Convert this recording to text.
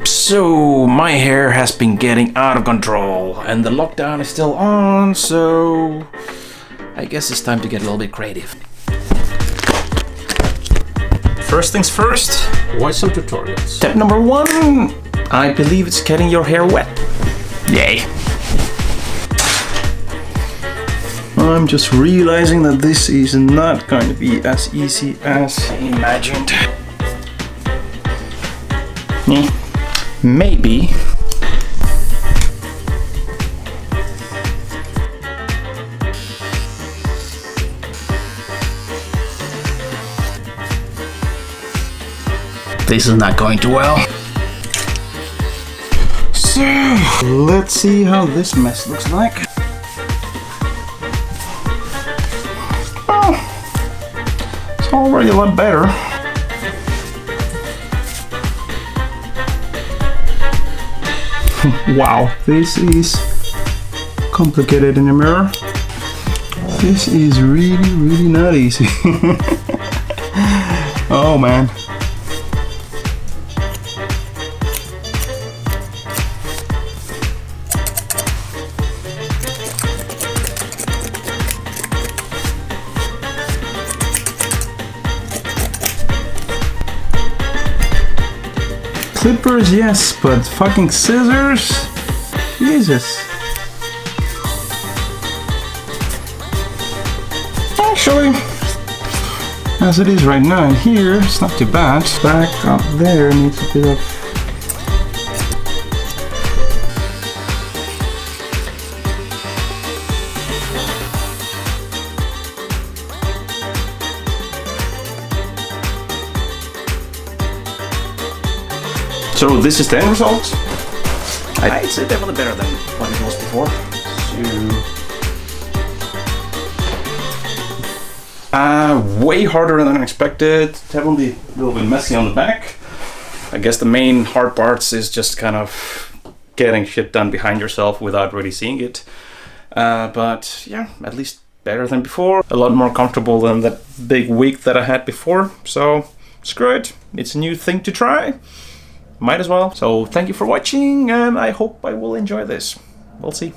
So my hair has been getting out of control and the lockdown is still on, so I guess it's time to get a little bit creative. First things first, Watch some tutorials. step number 1, I believe it's getting your hair wet. Yay. I'm just realizing that this is not going to be as easy as imagined. Maybe. This is not going too well. So, let's see how this mess looks like. Oh, it's already a lot better. Wow, this is complicated in the mirror. This is really not easy. Oh man. Clippers, yes, but fucking scissors? Jesus. Actually, as it is right now in here, it's not too bad. Back up there needs a bit of... So this is the end result. I'd say definitely better than what it was before. So, way harder than expected. Definitely a little bit messy on the back. I guess the main hard parts is just kind of getting shit done behind yourself without really seeing it. But yeah, at least better than before. A lot more comfortable than that big wig that I had before. So screw it. It's a new thing to try. Might as well. So thank you for watching and I hope I will enjoy this. We'll see.